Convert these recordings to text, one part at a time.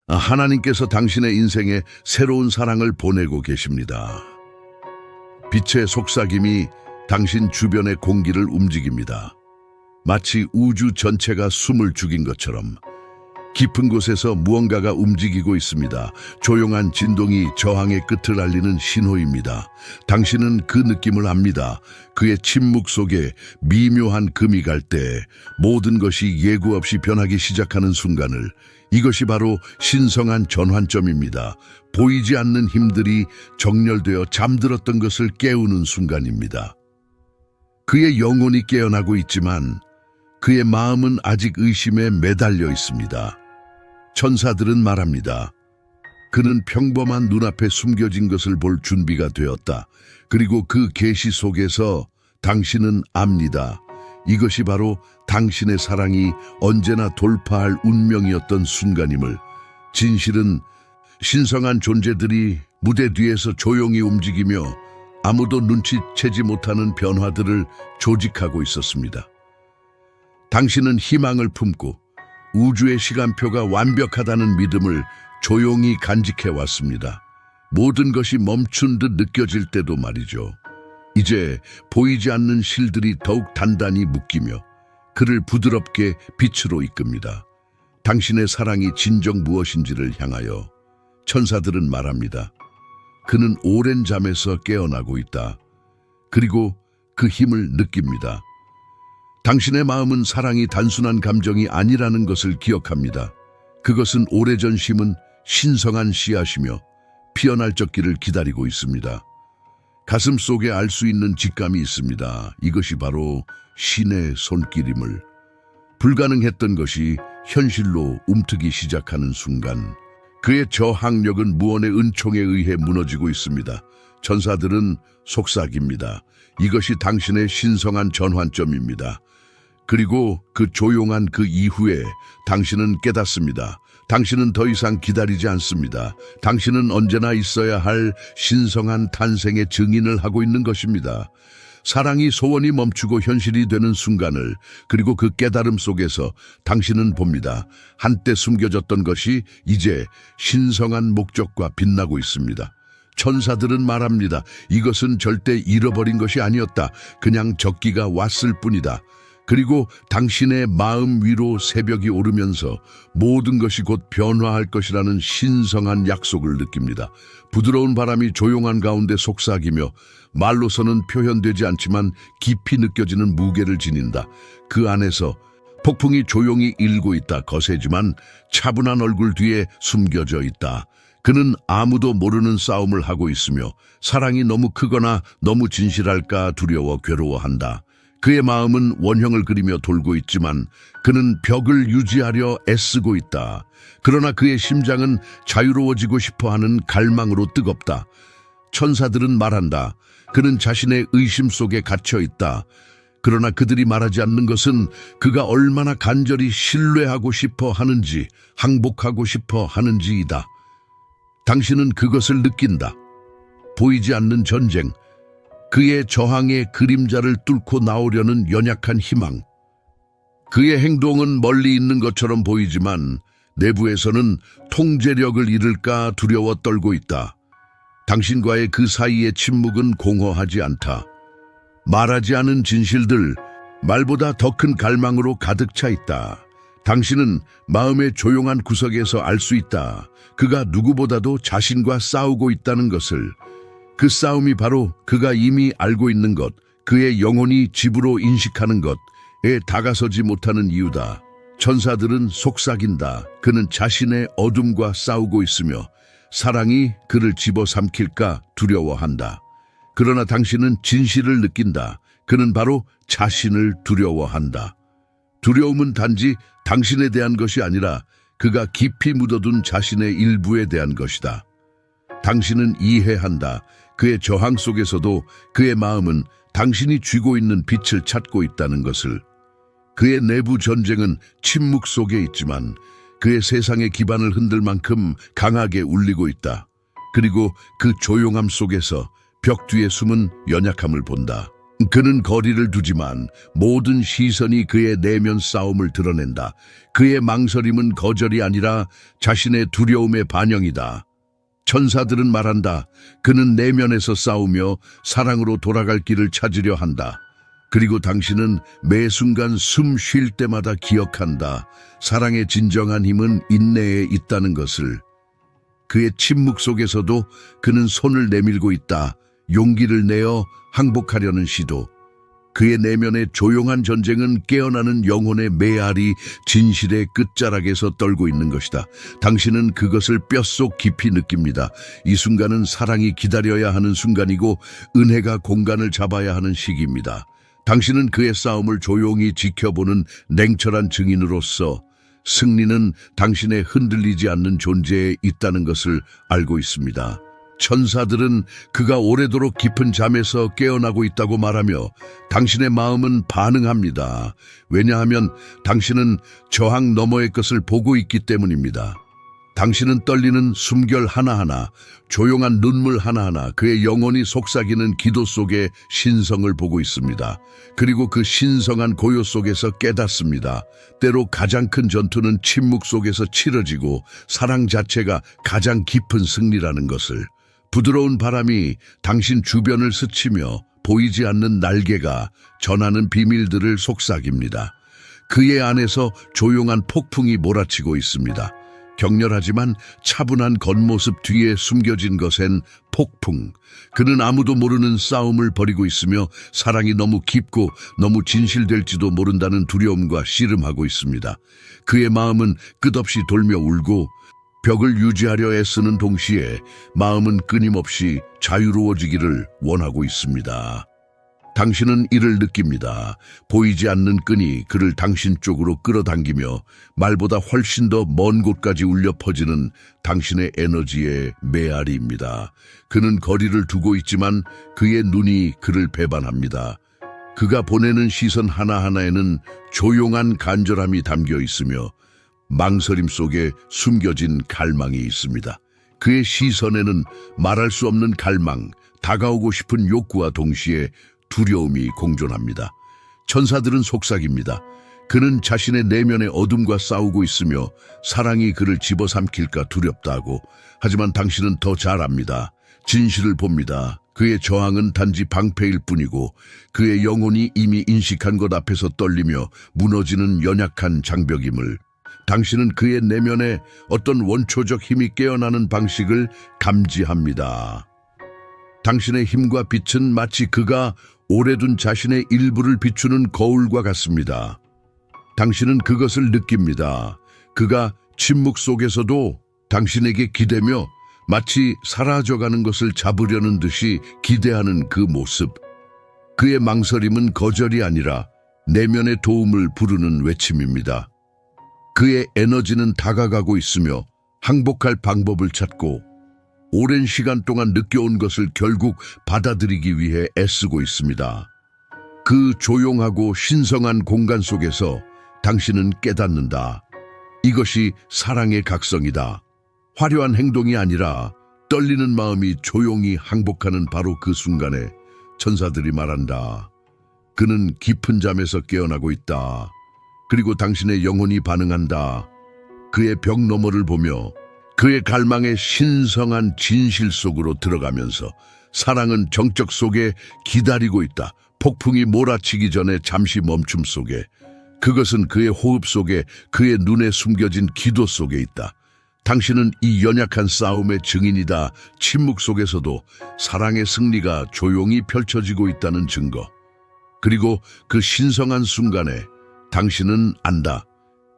하나님께서 당신의 인생에 새로운 사랑을 보내고 계십니다. 빛의 속삭임이 당신 주변의 공기를 움직입니다. 마치 우주 전체가 숨을 죽인 것처럼 깊은 곳에서 무언가가 움직이고 있습니다. 조용한 진동이 저항의 끝을 알리는 신호입니다. 당신은 그 느낌을 압니다. 그의 침묵 속에 미묘한 금이 갈 때 모든 것이 예고 없이 변하기 시작하는 순간을, 이것이 바로 신성한 전환점입니다. 보이지 않는 힘들이 정렬되어 잠들었던 것을 깨우는 순간입니다. 그의 영혼이 깨어나고 있지만 그의 마음은 아직 의심에 매달려 있습니다. 천사들은 말합니다. 그는 평범한 눈앞에 숨겨진 것을 볼 준비가 되었다. 그리고 그 계시 속에서 당신은 압니다. 이것이 바로 당신의 사랑이 언제나 돌파할 운명이었던 순간임을. 진실은 신성한 존재들이 무대 뒤에서 조용히 움직이며 아무도 눈치채지 못하는 변화들을 조직하고 있었습니다. 당신은 희망을 품고 우주의 시간표가 완벽하다는 믿음을 조용히 간직해 왔습니다. 모든 것이 멈춘 듯 느껴질 때도 말이죠. 이제 보이지 않는 실들이 더욱 단단히 묶이며 그를 부드럽게 빛으로 이끕니다. 당신의 사랑이 진정 무엇인지를 향하여 천사들은 말합니다. 그는 오랜 잠에서 깨어나고 있다. 그리고 그 힘을 느낍니다. 당신의 마음은 사랑이 단순한 감정이 아니라는 것을 기억합니다. 그것은 오래전 심은 신성한 씨앗이며 피어날 적기를 기다리고 있습니다. 가슴 속에 알 수 있는 직감이 있습니다. 이것이 바로 신의 손길임을. 불가능했던 것이 현실로 움트기 시작하는 순간 그의 저항력은 무언의 은총에 의해 무너지고 있습니다. 천사들은 속삭입니다. 이것이 당신의 신성한 전환점입니다. 그리고 그 조용한 그 이후에 당신은 깨닫습니다. 당신은 더 이상 기다리지 않습니다. 당신은 언제나 있어야 할 신성한 탄생의 증인을 하고 있는 것입니다. 사랑이 소원이 멈추고 현실이 되는 순간을, 그리고 그 깨달음 속에서 당신은 봅니다. 한때 숨겨졌던 것이 이제 신성한 목적과 빛나고 있습니다. 천사들은 말합니다. 이것은 절대 잃어버린 것이 아니었다. 그냥 적기가 왔을 뿐이다. 그리고 당신의 마음 위로 새벽이 오르면서 모든 것이 곧 변화할 것이라는 신성한 약속을 느낍니다. 부드러운 바람이 조용한 가운데 속삭이며 말로서는 표현되지 않지만 깊이 느껴지는 무게를 지닌다. 그 안에서 폭풍이 조용히 일고 있다. 거세지만 차분한 얼굴 뒤에 숨겨져 있다. 그는 아무도 모르는 싸움을 하고 있으며 사랑이 너무 크거나 너무 진실할까 두려워 괴로워한다. 그의 마음은 원형을 그리며 돌고 있지만 그는 벽을 유지하려 애쓰고 있다. 그러나 그의 심장은 자유로워지고 싶어하는 갈망으로 뜨겁다. 천사들은 말한다. 그는 자신의 의심 속에 갇혀 있다. 그러나 그들이 말하지 않는 것은 그가 얼마나 간절히 신뢰하고 싶어 하는지, 항복하고 싶어 하는지이다. 당신은 그것을 느낀다. 보이지 않는 전쟁, 그의 저항의 그림자를 뚫고 나오려는 연약한 희망. 그의 행동은 멀리 있는 것처럼 보이지만 내부에서는 통제력을 잃을까 두려워 떨고 있다. 당신과의 그 사이의 침묵은 공허하지 않다. 말하지 않은 진실들, 말보다 더 큰 갈망으로 가득 차 있다. 당신은 마음의 조용한 구석에서 알 수 있다. 그가 누구보다도 자신과 싸우고 있다는 것을. 그 싸움이 바로 그가 이미 알고 있는 것, 그의 영혼이 집으로 인식하는 것에 다가서지 못하는 이유다. 천사들은 속삭인다. 그는 자신의 어둠과 싸우고 있으며 사랑이 그를 집어삼킬까 두려워한다. 그러나 당신은 진실을 느낀다. 그는 바로 자신을 두려워한다. 두려움은 단지 당신에 대한 것이 아니라 그가 깊이 묻어둔 자신의 일부에 대한 것이다. 당신은 이해한다. 그의 저항 속에서도 그의 마음은 당신이 쥐고 있는 빛을 찾고 있다는 것을. 그의 내부 전쟁은 침묵 속에 있지만 그의 세상의 기반을 흔들 만큼 강하게 울리고 있다. 그리고 그 조용함 속에서 벽 뒤에 숨은 연약함을 본다. 그는 거리를 두지만 모든 시선이 그의 내면 싸움을 드러낸다. 그의 망설임은 거절이 아니라 자신의 두려움의 반영이다. 천사들은 말한다. 그는 내면에서 싸우며 사랑으로 돌아갈 길을 찾으려 한다. 그리고 당신은 매 순간 숨 쉴 때마다 기억한다. 사랑의 진정한 힘은 인내에 있다는 것을. 그의 침묵 속에서도 그는 손을 내밀고 있다. 용기를 내어 항복하려는 시도. 그의 내면의 조용한 전쟁은 깨어나는 영혼의 메아리 진실의 끝자락에서 떨고 있는 것이다. 당신은 그것을 뼛속 깊이 느낍니다. 이 순간은 사랑이 기다려야 하는 순간이고 은혜가 공간을 잡아야 하는 시기입니다. 당신은 그의 싸움을 조용히 지켜보는 냉철한 증인으로서 승리는 당신의 흔들리지 않는 존재에 있다는 것을 알고 있습니다. 천사들은 그가 오래도록 깊은 잠에서 깨어나고 있다고 말하며 당신의 마음은 반응합니다. 왜냐하면 당신은 저항 너머의 것을 보고 있기 때문입니다. 당신은 떨리는 숨결 하나하나, 조용한 눈물 하나하나, 그의 영혼이 속삭이는 기도 속에 신성을 보고 있습니다. 그리고 그 신성한 고요 속에서 깨닫습니다. 때로 가장 큰 전투는 침묵 속에서 치러지고 사랑 자체가 가장 깊은 승리라는 것을. 부드러운 바람이 당신 주변을 스치며 보이지 않는 날개가 전하는 비밀들을 속삭입니다. 그의 안에서 조용한 폭풍이 몰아치고 있습니다. 격렬하지만 차분한 겉모습 뒤에 숨겨진 것엔 폭풍. 그는 아무도 모르는 싸움을 벌이고 있으며 사랑이 너무 깊고 너무 진실될지도 모른다는 두려움과 씨름하고 있습니다. 그의 마음은 끝없이 돌며 울고 벽을 유지하려 애쓰는 동시에 마음은 끊임없이 자유로워지기를 원하고 있습니다. 당신은 이를 느낍니다. 보이지 않는 끈이 그를 당신 쪽으로 끌어당기며 말보다 훨씬 더 먼 곳까지 울려 퍼지는 당신의 에너지의 메아리입니다. 그는 거리를 두고 있지만 그의 눈이 그를 배반합니다. 그가 보내는 시선 하나하나에는 조용한 간절함이 담겨 있으며 망설임 속에 숨겨진 갈망이 있습니다. 그의 시선에는 말할 수 없는 갈망, 다가오고 싶은 욕구와 동시에 두려움이 공존합니다. 천사들은 속삭입니다. 그는 자신의 내면의 어둠과 싸우고 있으며 사랑이 그를 집어삼킬까 두렵다고. 하지만 당신은 더 잘 압니다. 진실을 봅니다. 그의 저항은 단지 방패일 뿐이고 그의 영혼이 이미 인식한 것 앞에서 떨리며 무너지는 연약한 장벽임을. 당신은 그의 내면에 어떤 원초적 힘이 깨어나는 방식을 감지합니다. 당신의 힘과 빛은 마치 그가 오래 둔 자신의 일부를 비추는 거울과 같습니다. 당신은 그것을 느낍니다. 그가 침묵 속에서도 당신에게 기대며 마치 사라져가는 것을 잡으려는 듯이 기대하는 그 모습. 그의 망설임은 거절이 아니라 내면의 도움을 부르는 외침입니다. 그의 에너지는 다가가고 있으며 항복할 방법을 찾고 오랜 시간 동안 느껴온 것을 결국 받아들이기 위해 애쓰고 있습니다. 그 조용하고 신성한 공간 속에서 당신은 깨닫는다. 이것이 사랑의 각성이다. 화려한 행동이 아니라 떨리는 마음이 조용히 항복하는 바로 그 순간에 천사들이 말한다. 그는 깊은 잠에서 깨어나고 있다. 그리고 당신의 영혼이 반응한다. 그의 벽 너머를 보며 그의 갈망의 신성한 진실 속으로 들어가면서 사랑은 정적 속에 기다리고 있다. 폭풍이 몰아치기 전에 잠시 멈춤 속에, 그것은 그의 호흡 속에, 그의 눈에 숨겨진 기도 속에 있다. 당신은 이 연약한 싸움의 증인이다. 침묵 속에서도 사랑의 승리가 조용히 펼쳐지고 있다는 증거. 그리고 그 신성한 순간에 당신은 안다.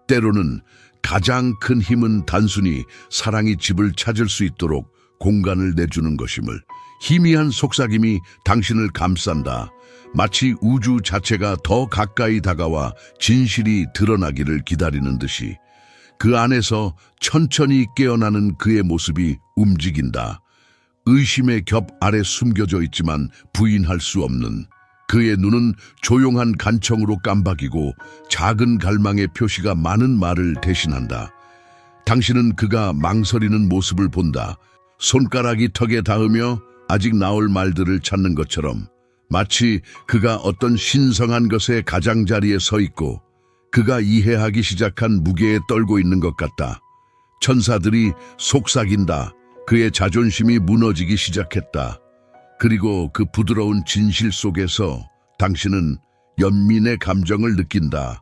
때로는 가장 큰 힘은 단순히 사랑이 집을 찾을 수 있도록 공간을 내주는 것임을. 희미한 속삭임이 당신을 감싼다. 마치 우주 자체가 더 가까이 다가와 진실이 드러나기를 기다리는 듯이. 그 안에서 천천히 깨어나는 그의 모습이 움직인다. 의심의 겹 아래 숨겨져 있지만 부인할 수 없는. 그의 눈은 조용한 간청으로 깜박이고 작은 갈망의 표시가 많은 말을 대신한다. 당신은 그가 망설이는 모습을 본다. 손가락이 턱에 닿으며 아직 나올 말들을 찾는 것처럼. 마치 그가 어떤 신성한 것의 가장자리에 서 있고 그가 이해하기 시작한 무게에 떨고 있는 것 같다. 천사들이 속삭인다. 그의 자존심이 무너지기 시작했다. 그리고 그 부드러운 진실 속에서 당신은 연민의 감정을 느낀다.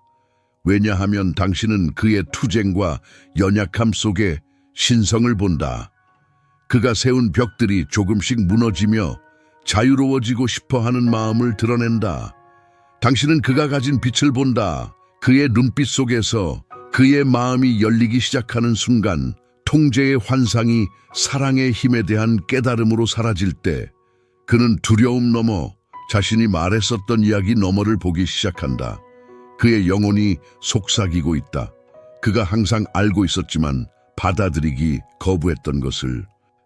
왜냐하면 당신은 그의 투쟁과 연약함 속에 신성을 본다. 그가 세운 벽들이 조금씩 무너지며 자유로워지고 싶어하는 마음을 드러낸다. 당신은 그가 가진 빛을 본다. 그의 눈빛 속에서 그의 마음이 열리기 시작하는 순간 통제의 환상이 사랑의 힘에 대한 깨달음으로 사라질 때 그는 두려움 너머 자신이 말했었던 이야기 너머를 보기 시작한다. 그의 영혼이 속삭이고 있다. 그가 항상 알고 있었지만 받아들이기 거부했던 것을.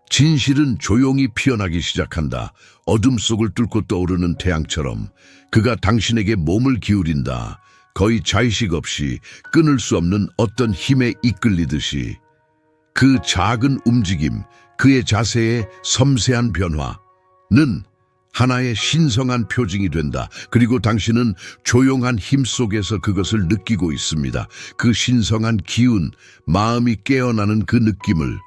진실은 조용히 피어나기 시작한다. 어둠 속을 뚫고 떠오르는 태양처럼 그가 당신에게 몸을 기울인다. 거의 자의식 없이 끊을 수 없는 어떤 힘에 이끌리듯이. 그 작은 움직임, 그의 자세의 섬세한 변화는 하나의 신성한 표징이 된다. 그리고 당신은 조용한 힘 속에서 그것을 느끼고 있습니다. 그 신성한 기운, 마음이 깨어나는 그 느낌을.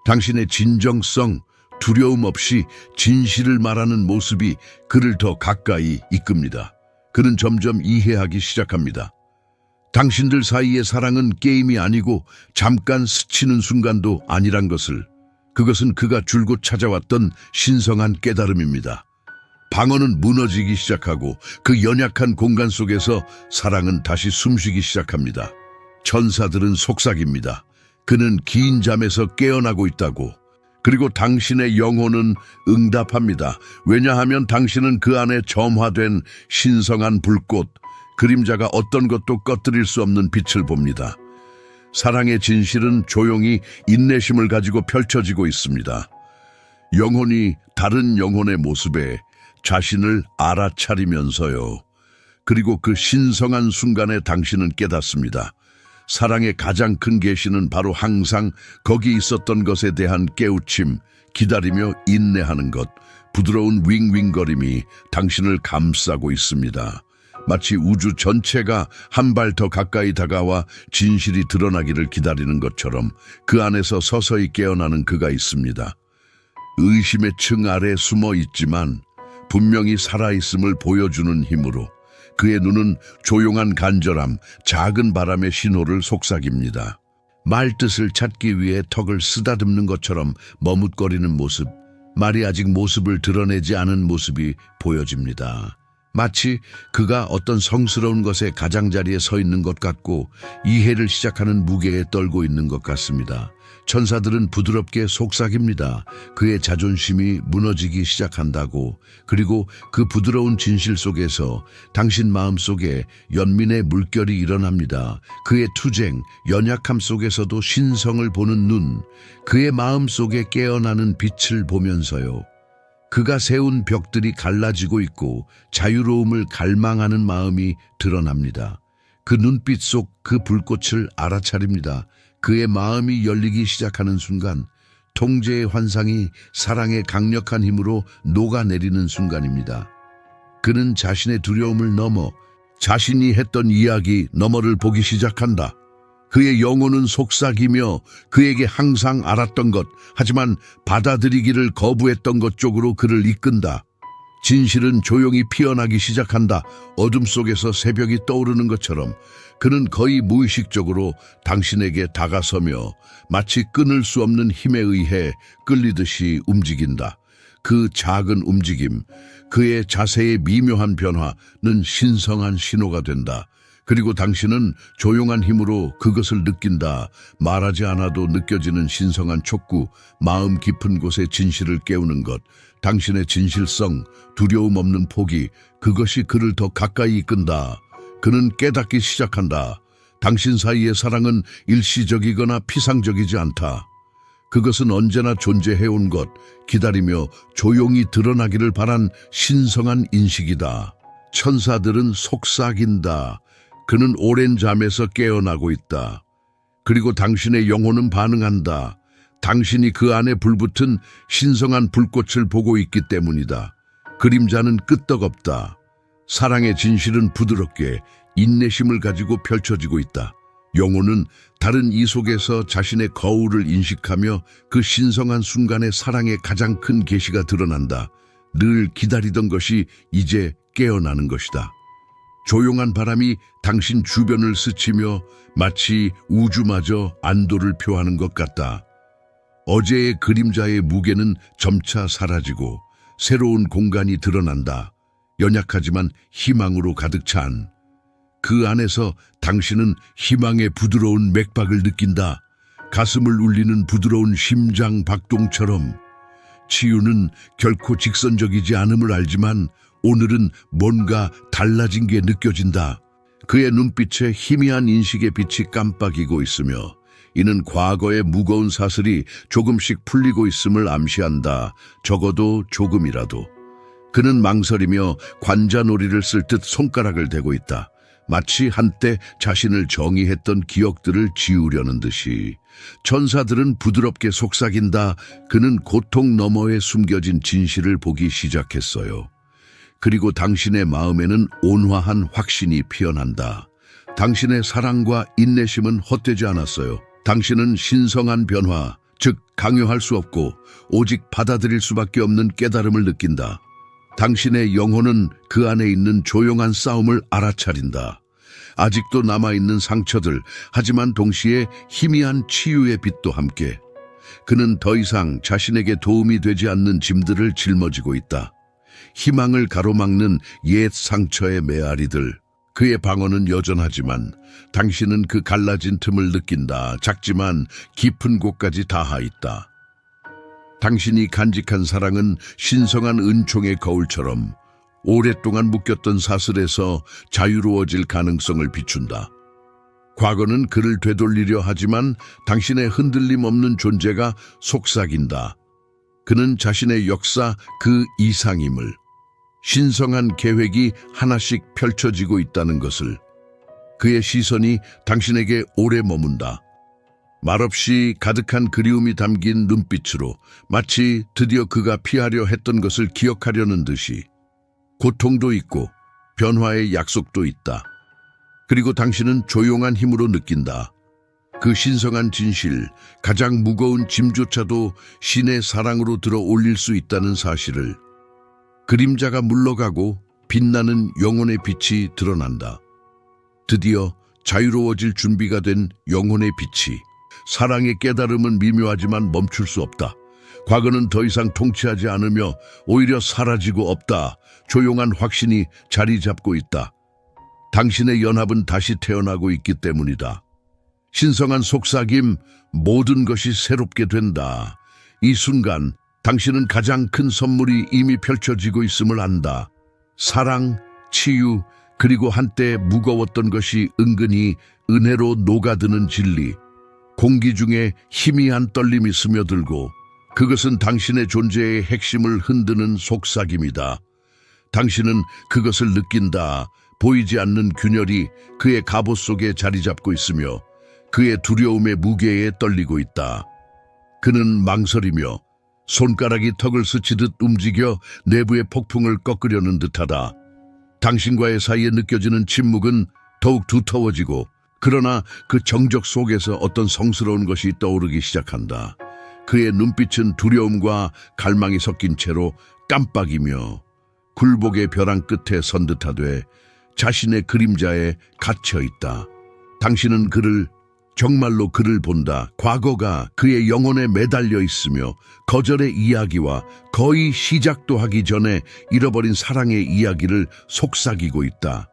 당신의 진정성, 두려움 없이 진실을 말하는 모습이 그를 더 가까이 이끕니다. 그는 점점 이해하기 시작합니다. 당신들 사이의 사랑은 게임이 아니고 잠깐 스치는 순간도 아니란 것을. 그것은 그가 줄곧 찾아왔던 신성한 깨달음입니다. 방어는 무너지기 시작하고 그 연약한 공간 속에서 사랑은 다시 숨쉬기 시작합니다. 천사들은 속삭입니다. 그는 긴 잠에서 깨어나고 있다고. 그리고 당신의 영혼은 응답합니다. 왜냐하면 당신은 그 안에 점화된 신성한 불꽃, 그림자가 어떤 것도 꺼뜨릴 수 없는 빛을 봅니다. 사랑의 진실은 조용히 인내심을 가지고 펼쳐지고 있습니다. 영혼이 다른 영혼의 모습에 자신을 알아차리면서요. 그리고 그 신성한 순간에 당신은 깨닫습니다. 사랑의 가장 큰 계시는 바로 항상 거기 있었던 것에 대한 깨우침, 기다리며 인내하는 것, 부드러운 윙윙거림이 당신을 감싸고 있습니다. 마치 우주 전체가 한 발 더 가까이 다가와 진실이 드러나기를 기다리는 것처럼 그 안에서 서서히 깨어나는 그가 있습니다. 의심의 층 아래 숨어 있지만 분명히 살아있음을 보여주는 힘으로 그의 눈은 조용한 간절함, 작은 바람의 신호를 속삭입니다. 말뜻을 찾기 위해 턱을 쓰다듬는 것처럼 머뭇거리는 모습, 말이 아직 모습을 드러내지 않은 모습이 보여집니다. 마치 그가 어떤 성스러운 것의 가장자리에 서 있는 것 같고 이해를 시작하는 무게에 떨고 있는 것 같습니다. 천사들은 부드럽게 속삭입니다. 그의 자존심이 무너지기 시작한다고. 그리고 그 부드러운 진실 속에서 당신 마음속에 연민의 물결이 일어납니다. 그의 투쟁, 연약함 속에서도 신성을 보는 눈, 그의 마음속에 깨어나는 빛을 보면서요. 그가 세운 벽들이 갈라지고 있고 자유로움을 갈망하는 마음이 드러납니다. 그 눈빛 속 그 불꽃을 알아차립니다. 그의 마음이 열리기 시작하는 순간 통제의 환상이 사랑의 강력한 힘으로 녹아내리는 순간입니다. 그는 자신의 두려움을 넘어 자신이 했던 이야기 너머를 보기 시작한다. 그의 영혼은 속삭이며 그에게 항상 알았던 것, 하지만 받아들이기를 거부했던 것 쪽으로 그를 이끈다. 진실은 조용히 피어나기 시작한다. 어둠 속에서 새벽이 떠오르는 것처럼 그는 거의 무의식적으로 당신에게 다가서며 마치 끊을 수 없는 힘에 의해 끌리듯이 움직인다. 그 작은 움직임, 그의 자세의 미묘한 변화는 신성한 신호가 된다. 그리고 당신은 조용한 힘으로 그것을 느낀다. 말하지 않아도 느껴지는 신성한 촉구, 마음 깊은 곳에 진실을 깨우는 것, 당신의 진실성, 두려움 없는 포기, 그것이 그를 더 가까이 이끈다. 그는 깨닫기 시작한다. 당신 사이의 사랑은 일시적이거나 피상적이지 않다. 그것은 언제나 존재해온 것, 기다리며 조용히 드러나기를 바란 신성한 인식이다. 천사들은 속삭인다. 그는 오랜 잠에서 깨어나고 있다. 그리고 당신의 영혼은 반응한다. 당신이 그 안에 불붙은 신성한 불꽃을 보고 있기 때문이다. 그림자는 끄떡없다. 사랑의 진실은 부드럽게 인내심을 가지고 펼쳐지고 있다. 영혼은 다른 이 속에서 자신의 거울을 인식하며 그 신성한 순간에 사랑의 가장 큰 계시가 드러난다. 늘 기다리던 것이 이제 깨어나는 것이다. 조용한 바람이 당신 주변을 스치며 마치 우주마저 안도를 표하는 것 같다. 어제의 그림자의 무게는 점차 사라지고 새로운 공간이 드러난다. 연약하지만 희망으로 가득 찬 그 안에서 당신은 희망의 부드러운 맥박을 느낀다. 가슴을 울리는 부드러운 심장 박동처럼. 치유는 결코 직선적이지 않음을 알지만 오늘은 뭔가 달라진 게 느껴진다. 그의 눈빛에 희미한 인식의 빛이 깜빡이고 있으며 이는 과거의 무거운 사슬이 조금씩 풀리고 있음을 암시한다. 적어도 조금이라도. 그는 망설이며 관자놀이를 쓸 듯 손가락을 대고 있다. 마치 한때 자신을 정의했던 기억들을 지우려는 듯이. 천사들은 부드럽게 속삭인다. 그는 고통 너머에 숨겨진 진실을 보기 시작했어요. 그리고 당신의 마음에는 온화한 확신이 피어난다. 당신의 사랑과 인내심은 헛되지 않았어요. 당신은 신성한 변화, 즉 강요할 수 없고 오직 받아들일 수밖에 없는 깨달음을 느낀다. 당신의 영혼은 그 안에 있는 조용한 싸움을 알아차린다. 아직도 남아있는 상처들, 하지만 동시에 희미한 치유의 빛도 함께. 그는 더 이상 자신에게 도움이 되지 않는 짐들을 짊어지고 있다. 희망을 가로막는 옛 상처의 메아리들. 그의 방어는 여전하지만 당신은 그 갈라진 틈을 느낀다. 작지만 깊은 곳까지 닿아 있다. 당신이 간직한 사랑은 신성한 은총의 거울처럼 오랫동안 묶였던 사슬에서 자유로워질 가능성을 비춘다. 과거는 그를 되돌리려 하지만 당신의 흔들림 없는 존재가 속삭인다. 그는 자신의 역사 그 이상임을, 신성한 계획이 하나씩 펼쳐지고 있다는 것을. 그의 시선이 당신에게 오래 머문다. 말없이 가득한 그리움이 담긴 눈빛으로 마치 드디어 그가 피하려 했던 것을 기억하려는 듯이. 고통도 있고 변화의 약속도 있다. 그리고 당신은 조용한 힘으로 느낀다. 그 신성한 진실, 가장 무거운 짐조차도 신의 사랑으로 들어 올릴 수 있다는 사실을. 그림자가 물러가고 빛나는 영혼의 빛이 드러난다. 드디어 자유로워질 준비가 된 영혼의 빛이. 사랑의 깨달음은 미묘하지만 멈출 수 없다. 과거는 더 이상 통치하지 않으며 오히려 사라지고 없다. 조용한 확신이 자리 잡고 있다. 당신의 연합은 다시 태어나고 있기 때문이다. 신성한 속삭임, 모든 것이 새롭게 된다. 이 순간 당신은 가장 큰 선물이 이미 펼쳐지고 있음을 안다. 사랑, 치유, 그리고 한때 무거웠던 것이 은근히 은혜로 녹아드는 진리. 공기 중에 희미한 떨림이 스며들고 그것은 당신의 존재의 핵심을 흔드는 속삭임이다. 당신은 그것을 느낀다. 보이지 않는 균열이 그의 갑옷 속에 자리 잡고 있으며 그의 두려움의 무게에 떨리고 있다. 그는 망설이며 손가락이 턱을 스치듯 움직여 내부의 폭풍을 꺾으려는 듯하다. 당신과의 사이에 느껴지는 침묵은 더욱 두터워지고 그러나 그 정적 속에서 어떤 성스러운 것이 떠오르기 시작한다. 그의 눈빛은 두려움과 갈망이 섞인 채로 깜빡이며 굴복의 벼랑 끝에 선 듯하되 자신의 그림자에 갇혀 있다. 당신은 정말로 그를 본다. 과거가 그의 영혼에 매달려 있으며 거절의 이야기와 거의 시작도 하기 전에 잃어버린 사랑의 이야기를 속삭이고 있다.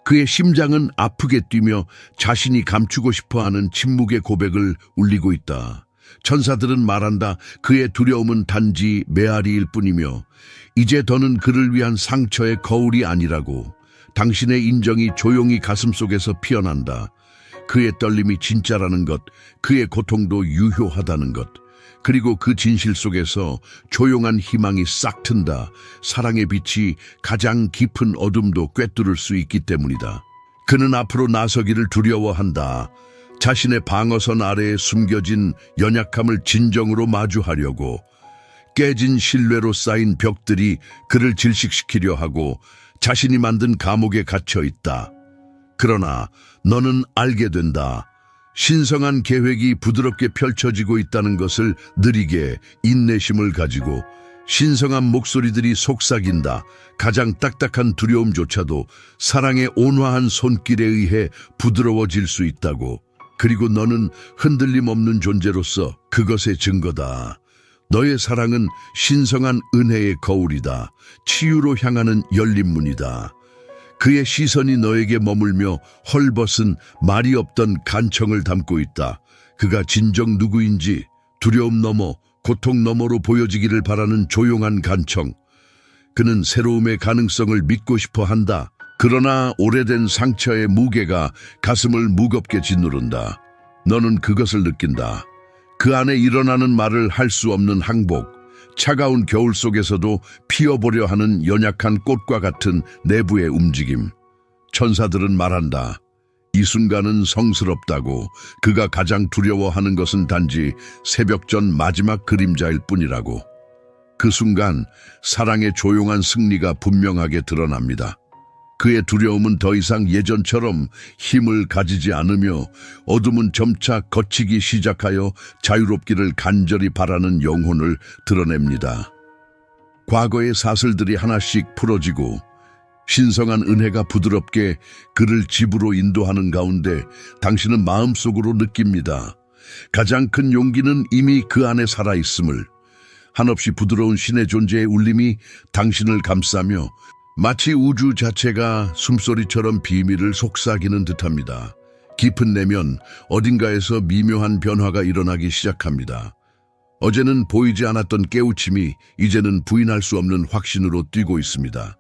그의 심장은 아프게 뛰며 자신이 감추고 싶어하는 침묵의 고백을 울리고 있다. 천사들은 말한다. 그의 두려움은 단지 메아리일 뿐이며 이제 더는 그를 위한 상처의 거울이 아니라고. 당신의 인정이 조용히 가슴속에서 피어난다. 그의 떨림이 진짜라는 것, 그의 고통도 유효하다는 것, 그리고 그 진실 속에서 조용한 희망이 싹 튼다. 사랑의 빛이 가장 깊은 어둠도 꿰뚫을 수 있기 때문이다. 그는 앞으로 나서기를 두려워한다. 자신의 방어선 아래에 숨겨진 연약함을 진정으로 마주하려고. 깨진 신뢰로 쌓인 벽들이 그를 질식시키려 하고 자신이 만든 감옥에 갇혀 있다. 그러나 너는 알게 된다. 신성한 계획이 부드럽게 펼쳐지고 있다는 것을 느리게 인내심을 가지고 신성한 목소리들이 속삭인다. 가장 딱딱한 두려움조차도 사랑의 온화한 손길에 의해 부드러워질 수 있다고. 그리고 너는 흔들림 없는 존재로서 그것의 증거다. 너의 사랑은 신성한 은혜의 거울이다. 치유로 향하는 열린 문이다. 그의 시선이 너에게 머물며 헐벗은 말이 없던 간청을 담고 있다. 그가 진정 누구인지 두려움 너머 고통 너머로 보여지기를 바라는 조용한 간청. 그는 새로움의 가능성을 믿고 싶어 한다. 그러나 오래된 상처의 무게가 가슴을 무겁게 짓누른다. 너는 그것을 느낀다. 그 안에 일어나는 말을 할 수 없는 항복, 차가운 겨울 속에서도 피어보려 하는 연약한 꽃과 같은 내부의 움직임. 천사들은 말한다. 이 순간은 성스럽다고. 그가 가장 두려워하는 것은 단지 새벽 전 마지막 그림자일 뿐이라고. 그 순간 사랑의 조용한 승리가 분명하게 드러납니다. 그의 두려움은 더 이상 예전처럼 힘을 가지지 않으며 어둠은 점차 걷히기 시작하여 자유롭기를 간절히 바라는 영혼을 드러냅니다. 과거의 사슬들이 하나씩 풀어지고 신성한 은혜가 부드럽게 그를 집으로 인도하는 가운데 당신은 마음속으로 느낍니다. 가장 큰 용기는 이미 그 안에 살아있음을. 한없이 부드러운 신의 존재의 울림이 당신을 감싸며 마치 우주 자체가 숨소리처럼 비밀을 속삭이는 듯합니다. 깊은 내면 어딘가에서 미묘한 변화가 일어나기 시작합니다. 어제는 보이지 않았던 깨우침이 이제는 부인할 수 없는 확신으로 뛰고 있습니다.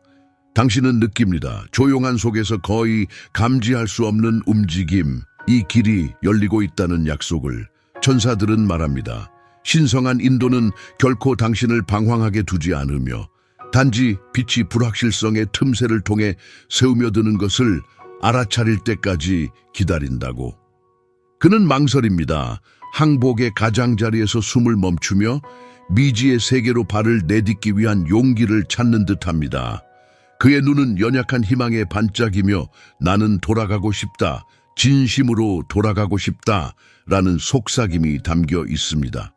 당신은 느낍니다. 조용한 속에서 거의 감지할 수 없는 움직임, 이 길이 열리고 있다는 약속을. 천사들은 말합니다. 신성한 인도는 결코 당신을 방황하게 두지 않으며 단지 빛이 불확실성의 틈새를 통해 새우며드는 것을 알아차릴 때까지 기다린다고. 그는 망설입니다. 항복의 가장자리에서 숨을 멈추며 미지의 세계로 발을 내딛기 위한 용기를 찾는 듯합니다. 그의 눈은 연약한 희망에 반짝이며 나는 돌아가고 싶다, 진심으로 돌아가고 싶다 라는 속삭임이 담겨 있습니다.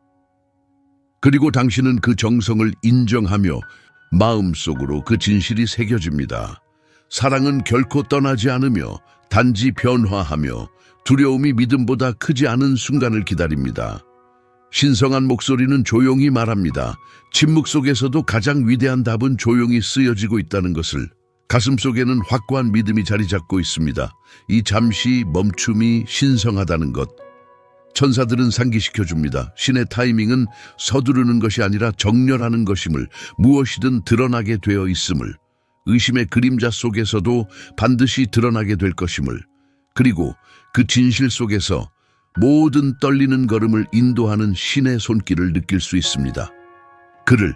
그리고 당신은 그 정성을 인정하며 마음속으로 그 진실이 새겨집니다. 사랑은 결코 떠나지 않으며 단지 변화하며 두려움이 믿음보다 크지 않은 순간을 기다립니다. 신성한 목소리는 조용히 말합니다. 침묵 속에서도 가장 위대한 답은 조용히 쓰여지고 있다는 것을. 가슴속에는 확고한 믿음이 자리 잡고 있습니다. 이 잠시 멈춤이 신성하다는 것. 천사들은 상기시켜줍니다. 신의 타이밍은 서두르는 것이 아니라 정렬하는 것임을, 무엇이든 드러나게 되어 있음을, 의심의 그림자 속에서도 반드시 드러나게 될 것임을, 그리고 그 진실 속에서 모든 떨리는 걸음을 인도하는 신의 손길을 느낄 수 있습니다. 그를,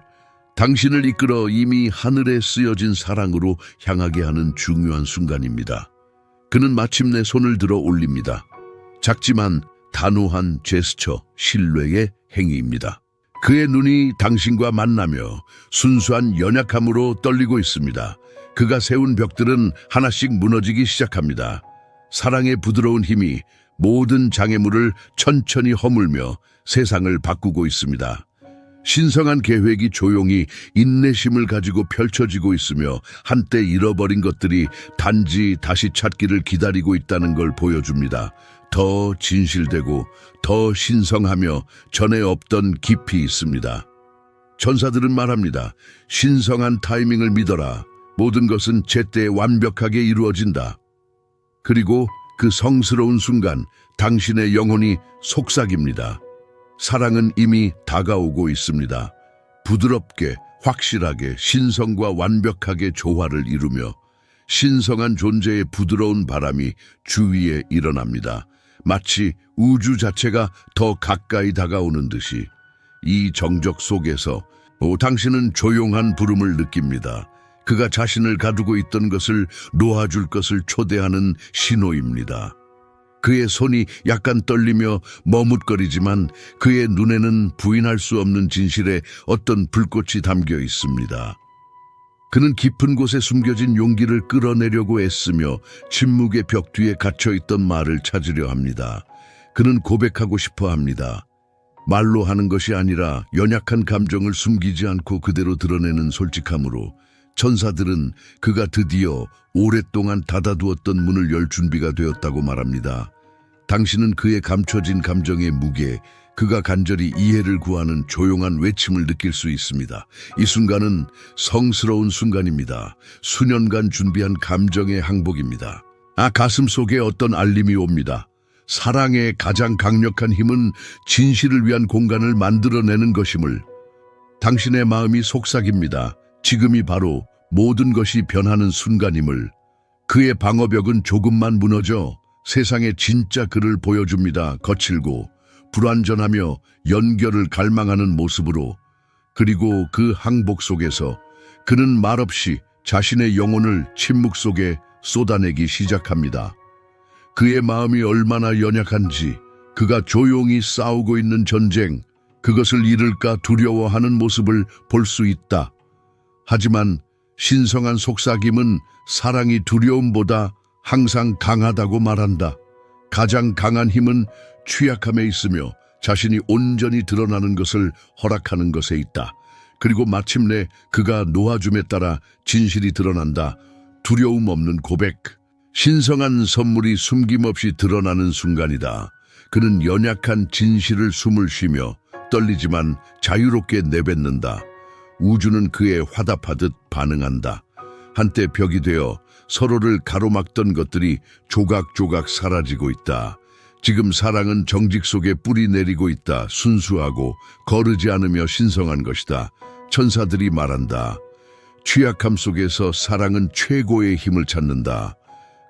당신을 이끌어 이미 하늘에 쓰여진 사랑으로 향하게 하는 중요한 순간입니다. 그는 마침내 손을 들어 올립니다. 작지만 단호한 제스처, 신뢰의 행위입니다. 그의 눈이 당신과 만나며 순수한 연약함으로 떨리고 있습니다. 그가 세운 벽들은 하나씩 무너지기 시작합니다. 사랑의 부드러운 힘이 모든 장애물을 천천히 허물며 세상을 바꾸고 있습니다. 신성한 계획이 조용히 인내심을 가지고 펼쳐지고 있으며 한때 잃어버린 것들이 단지 다시 찾기를 기다리고 있다는 걸 보여줍니다. 더 진실되고 더 신성하며 전에 없던 깊이 있습니다. 천사들은 말합니다. 신성한 타이밍을 믿어라. 모든 것은 제때 완벽하게 이루어진다. 그리고 그 성스러운 순간 당신의 영혼이 속삭입니다. 사랑은 이미 다가오고 있습니다. 부드럽게, 확실하게, 신성과 완벽하게 조화를 이루며 신성한 존재의 부드러운 바람이 주위에 일어납니다. 마치 우주 자체가 더 가까이 다가오는 듯이. 이 정적 속에서 당신은 조용한 부름을 느낍니다. 그가 자신을 가두고 있던 것을 놓아줄 것을 초대하는 신호입니다. 그의 손이 약간 떨리며 머뭇거리지만 그의 눈에는 부인할 수 없는 진실에 어떤 불꽃이 담겨 있습니다. 그는 깊은 곳에 숨겨진 용기를 끌어내려고 애쓰며 침묵의 벽 뒤에 갇혀있던 말을 찾으려 합니다. 그는 고백하고 싶어 합니다. 말로 하는 것이 아니라 연약한 감정을 숨기지 않고 그대로 드러내는 솔직함으로 천사들은 그가 드디어 오랫동안 닫아두었던 문을 열 준비가 되었다고 말합니다. 당신은 그의 감춰진 감정의 무게, 그가 간절히 이해를 구하는 조용한 외침을 느낄 수 있습니다. 이 순간은 성스러운 순간입니다. 수년간 준비한 감정의 항복입니다. 가슴 속에 어떤 알림이 옵니다. 사랑의 가장 강력한 힘은 진실을 위한 공간을 만들어내는 것임을. 당신의 마음이 속삭입니다. 지금이 바로 모든 것이 변하는 순간임을. 그의 방어벽은 조금만 무너져 세상의 진짜 그를 보여줍니다. 거칠고 불완전하며 연결을 갈망하는 모습으로. 그리고 그 항복 속에서 그는 말없이 자신의 영혼을 침묵 속에 쏟아내기 시작합니다. 그의 마음이 얼마나 연약한지, 그가 조용히 싸우고 있는 전쟁, 그것을 잃을까 두려워하는 모습을 볼 수 있다. 하지만 신성한 속삭임은 사랑이 두려움보다 항상 강하다고 말한다. 가장 강한 힘은 취약함에 있으며 자신이 온전히 드러나는 것을 허락하는 것에 있다. 그리고 마침내 그가 놓아줌에 따라 진실이 드러난다. 두려움 없는 고백. 신성한 선물이 숨김없이 드러나는 순간이다. 그는 연약한 진실을 숨을 쉬며 떨리지만 자유롭게 내뱉는다. 우주는 그에 화답하듯 반응한다. 한때 벽이 되어 서로를 가로막던 것들이 조각조각 사라지고 있다. 지금 사랑은 정직 속에 뿌리 내리고 있다. 순수하고 거르지 않으며 신성한 것이다. 천사들이 말한다. 취약함 속에서 사랑은 최고의 힘을 찾는다.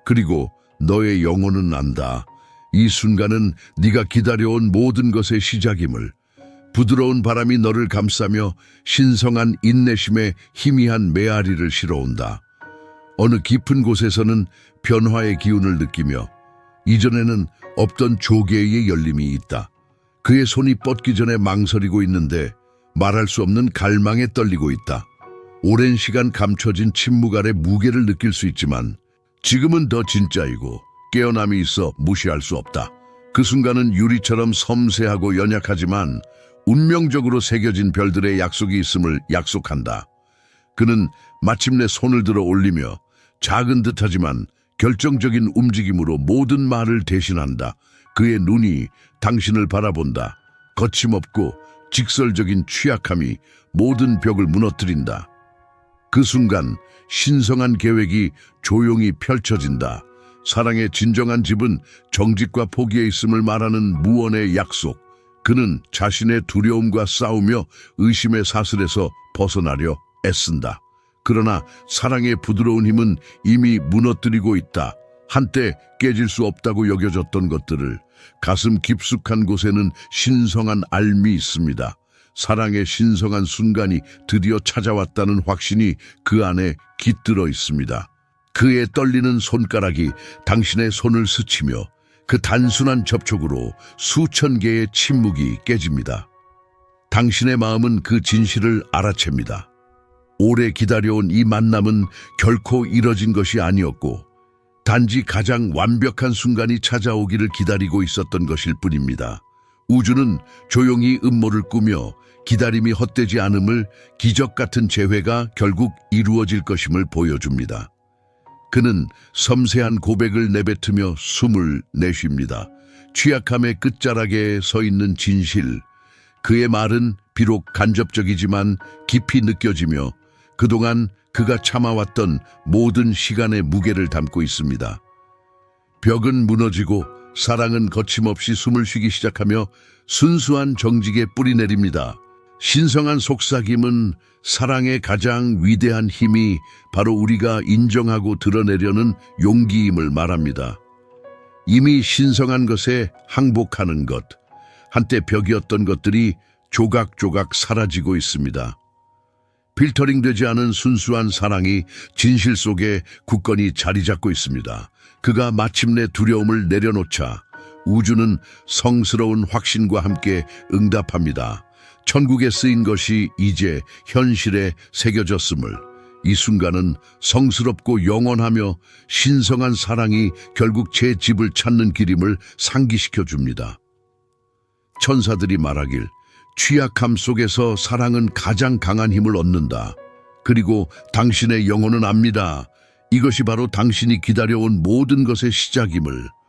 그리고 너의 영혼은 안다. 이 순간은 네가 기다려온 모든 것의 시작임을. 부드러운 바람이 너를 감싸며 신성한 인내심에 희미한 메아리를 실어온다. 어느 깊은 곳에서는 변화의 기운을 느끼며 이전에는 없던 조개의 열림이 있다. 그의 손이 뻗기 전에 망설이고 있는데 말할 수 없는 갈망에 떨리고 있다. 오랜 시간 감춰진 침묵 아래 무게를 느낄 수 있지만 지금은 더 진짜이고 깨어남이 있어 무시할 수 없다. 그 순간은 유리처럼 섬세하고 연약하지만 운명적으로 새겨진 별들의 약속이 있음을 약속한다. 그는 마침내 손을 들어 올리며 작은 듯하지만 결정적인 움직임으로 모든 말을 대신한다. 그의 눈이 당신을 바라본다. 거침없고 직설적인 취약함이 모든 벽을 무너뜨린다. 그 순간 신성한 계획이 조용히 펼쳐진다. 사랑의 진정한 집은 정직과 포기에 있음을 말하는 무언의 약속. 그는 자신의 두려움과 싸우며 의심의 사슬에서 벗어나려 애쓴다. 그러나 사랑의 부드러운 힘은 이미 무너뜨리고 있다. 한때 깨질 수 없다고 여겨졌던 것들을. 가슴 깊숙한 곳에는 신성한 알미 있습니다. 사랑의 신성한 순간이 드디어 찾아왔다는 확신이 그 안에 깃들어 있습니다. 그의 떨리는 손가락이 당신의 손을 스치며 그 단순한 접촉으로 수천 개의 침묵이 깨집니다. 당신의 마음은 그 진실을 알아챕니다. 오래 기다려온 이 만남은 결코 이뤄진 것이 아니었고 단지 가장 완벽한 순간이 찾아오기를 기다리고 있었던 것일 뿐입니다. 우주는 조용히 음모를 꾸며 기다림이 헛되지 않음을, 기적 같은 재회가 결국 이루어질 것임을 보여줍니다. 그는 섬세한 고백을 내뱉으며 숨을 내쉽니다. 취약함의 끝자락에 서 있는 진실. 그의 말은 비록 간접적이지만 깊이 느껴지며 그동안 그가 참아왔던 모든 시간의 무게를 담고 있습니다. 벽은 무너지고 사랑은 거침없이 숨을 쉬기 시작하며 순수한 정직에 뿌리 내립니다. 신성한 속삭임은 사랑의 가장 위대한 힘이 바로 우리가 인정하고 드러내려는 용기임을 말합니다. 이미 신성한 것에 항복하는 것, 한때 벽이었던 것들이 조각조각 사라지고 있습니다. 필터링되지 않은 순수한 사랑이 진실 속에 굳건히 자리 잡고 있습니다. 그가 마침내 두려움을 내려놓자 우주는 성스러운 확신과 함께 응답합니다. 천국에 쓰인 것이 이제 현실에 새겨졌음을, 이 순간은 성스럽고 영원하며 신성한 사랑이 결국 제 집을 찾는 길임을 상기시켜 줍니다. 천사들이 말하길 취약함 속에서 사랑은 가장 강한 힘을 얻는다. 그리고 당신의 영혼은 압니다. 이것이 바로 당신이 기다려온 모든 것의 시작임을.